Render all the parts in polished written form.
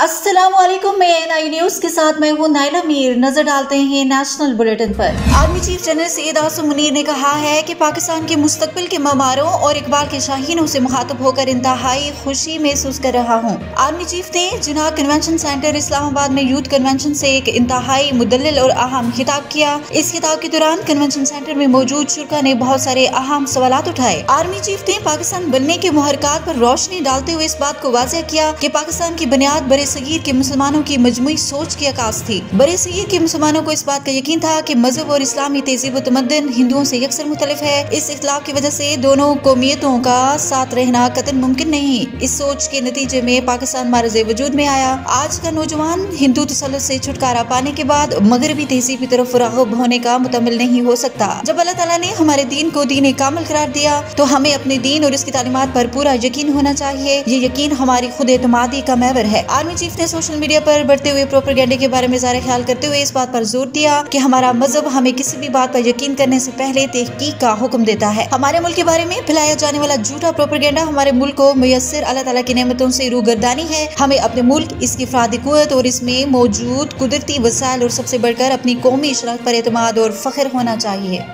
अस्सलामुअलैकुम, मैं ANI news के साथ मैं हूं नाइला मीर। नजर डालते हैं नेशनल बुलेटिन पर। Army chief general Syed Asim Munir ने कहा है कि पाकिस्तान के मुस्तकबिल के ममारों और इकबाल के शाहीनों से मुखातब होकर इंतहाई खुशी महसूस कर रहा हूं। आर्मी चीफ ने जिन्ना कन्वेंशन सेंटर इस्लामाबाद में यूथ कन्वेंशन से एक इंतहाई मुदल्लिल और अहम खिताब किया। इस खिताब के दौरान कन्वेंशन सेंटर में मौजूद शुरा ने बहुत सारे अहम सवालात उठाए। आर्मी चीफ ने पाकिस्तान बनने के मुहरकात पर रोशनी डालते हुए इस बात को वाज़ेह किया कि पाकिस्तान की बुनियाद बड़े सगीर के मुसलमानों की मजमुई सोच की आकाश थी। बड़े सगीर के मुसलमानों को इस बात का यकीन था कि मजहब और इस्लामी तहजीब व तमद्दुन हिंदुओं से यकसर मुख्तलिफ है। इस इख्तिलाफ की वजह से दोनों कौमियतों का साथ रहना कतई मुमकिन नहीं। इस सोच के नतीजे में पाकिस्तान मारज़े वजूद में आया। आज का नौजवान हिंदू तसल्लुत से छुटकारा पाने के बाद मगरबी तहजीब की तरफ राग़िब होने का मुतमिल नहीं हो सकता। जब अल्लाह ताला ने हमारे दीन को दीन कामिल करार दिया तो हमें अपने दीन और इसकी तालीमात पर पूरा यकीन होना चाहिए। ये यकीन हमारी खुद एतमादी का महवर है। आर्मी चीफ ने सोशल मीडिया पर बढ़ते हुए प्रोपेगेंडे के बारे में ज़ाहिर ख्याल करते हुए इस बात पर जोर दिया कि हमारा मजहब हमें किसी भी बात पर यकीन करने से पहले तहकीक का हुक्म देता है। हमारे मुल्क के बारे में फैलाया जाने वाला झूठा प्रोपेगेंडा हमारे मुल्क को मुयस्सर अल्लाह ताला की नेमतों से रूगर्दानी है। हमें अपने मुल्क, इसकी अफरादी कुव्वत और इसमें मौजूद कुदरती वसाइल और सबसे बढ़कर अपनी कौमी शनाख्त पर एतमाद और फख्र होना चाहिए।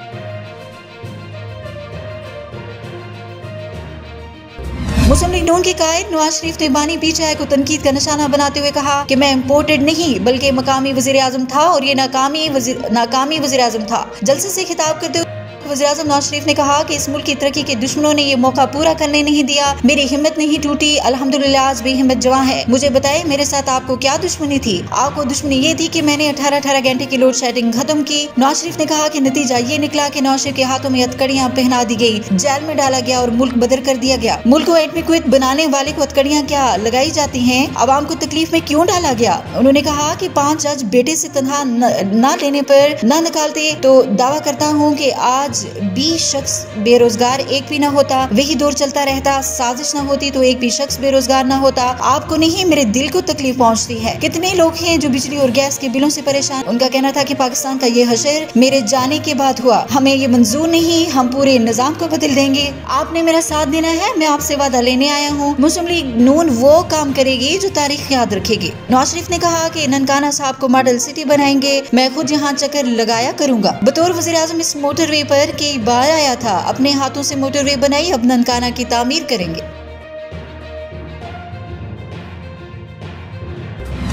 मुस्लिम लीग नून के कायद नवाज शरीफ ने बानी पीछे को तनकीद का निशाना बनाते हुए कहा कि मैं इम्पोर्टेड नहीं बल्कि मकामी वजीर आजम था और ये नाकामी वजीर आजम था। जलसे से खिताब करते हुए वज़ीर-ए-आज़म नवाज शरीफ ने कहा कि इस मुल्क की तरक्की के दुश्मनों ने ये मौका पूरा करने नहीं दिया। मेरी हिम्मत नहीं टूटी, अल्हम्दुलिल्लाह आज भी हिम्मत जवां है। मुझे बताएं मेरे साथ आपको क्या दुश्मनी थी? आपको दुश्मनी ये थी कि मैंने 18 घंटे की लोड शेडिंग खत्म की। नवाज शरीफ ने कहा कि नतीजा ये निकला कि नवाज शरीफ के हाथों में हथकड़ियां पहना दी गई, जेल में डाला गया और मुल्क बदर कर दिया गया। मुल्क को एटमी क्विट बनाने वाले को हथकड़ियां क्या लगाई जाती हैं? आवाम को तकलीफ में क्यों डाला गया? उन्होंने कहा कि 5 जज बेटे से तनहा न लेने पर न निकालते तो दावा करता हूँ कि आज 20 शख्स बेरोजगार एक भी ना होता। वही दौर चलता रहता, साजिश ना होती तो एक भी शख्स बेरोजगार ना होता। आपको नहीं, मेरे दिल को तकलीफ पहुंचती है। कितने लोग हैं जो बिजली और गैस के बिलों से परेशान। उनका कहना था कि पाकिस्तान का ये हशर मेरे जाने के बाद हुआ, हमें ये मंजूर नहीं, हम पूरे निजाम को बदल देंगे। आपने मेरा साथ देना है, मैं आपसे वादा लेने आया हूँ। मुस्लिम लीग नून वो काम करेगी जो तारीख याद रखेगी। नवाज शरीफ ने कहा कि ननकाना साहब को मॉडल सिटी बनाएंगे, मैं खुद यहाँ चक्कर लगाया करूंगा। बतौर वज़ीर आज़म इस मोटरवे पर कई बार आया था, अपने हाथों से मोटरवे बनाई, अब ननकाना की तामीर करेंगे।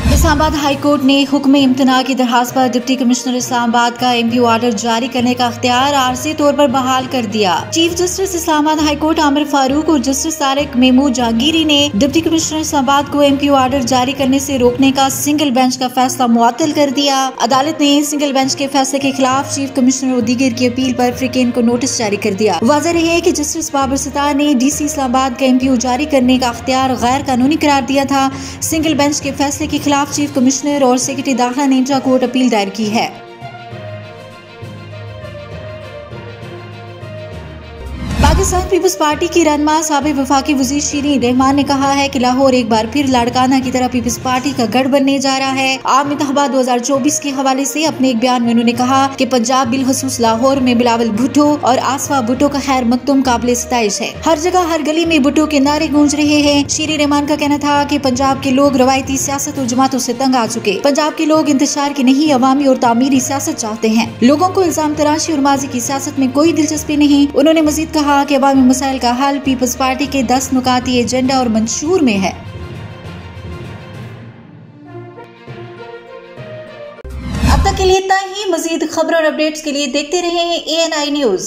इस्लामाबाद हाई कोर्ट ने हुक्म इम्तना की दरखास्त पर डिप्टी कमिश्नर इस्लामाबाद का एमपी ऑर्डर जारी करने का अख्तियार आरजी तौर पर बहाल कर दिया। Chief justice Islamabad high court Aamir Farooq और जस्टिस तारिक महमूद जहांगीरी ने डिप्टी कमिश्नर इस्लामाबाद को एमपी ऑर्डर जारी करने से रोकने का सिंगल बेंच का फैसला मुअत्तल कर दिया। अदालत ने सिंगल बेंच के फैसले के खिलाफ चीफ कमिश्नर और दीगर की अपील पर फ्रीकेन को नोटिस जारी कर दिया। वाज़ेह रहे कि जस्टिस बाबर सितार ने DC इस्लामाबाद का एमपी जारी करने का अख्तियार गैर कानूनी करार दिया था। सिंगल बेंच के फैसले के खिलाफ चीफ कमिश्नर और सेक्रेटरी दाखिला ने इंट्रा कोर्ट अपील दायर की है। पाकिस्तान पीपल्स पार्टी की रहनुमा साबिक वफाकी वजीर शीरीन रहमान ने कहा है कि लाहौर एक बार फिर लाड़काना की तरह पीपल्स पार्टी का गढ़ बनने जा रहा है। आम इंतखाबात 2024 के हवाले से अपने एक बयान में उन्होंने कहा कि पंजाब बिलखसूस लाहौर में बिलावल भुट्टो और आसफा भुट्टो का खैर मकतूम काबिल सिताइश है। हर जगह हर गली में भुट्टो के नारे गूंज रहे हैं। शीरीन रहमान का कहना था कि पंजाब के लोग रवायती सियासत और जमातों से तंग आ चुके। पंजाब के लोग इंतशार की नहीं, अवामी और तामीरी सियासत चाहते हैं। लोगों को इल्जाम तराशी और माजी की सियासत में कोई दिलचस्पी नहीं। उन्होंने मजीद कहा कि अवामी मसाइल का हल पीपल्स पार्टी के 10 नुकाती एजेंडा और मंशूर में है। अब तक के लिए इतना ही। मजीद खबरों और अपडेट्स के लिए देखते रहें ANI न्यूज।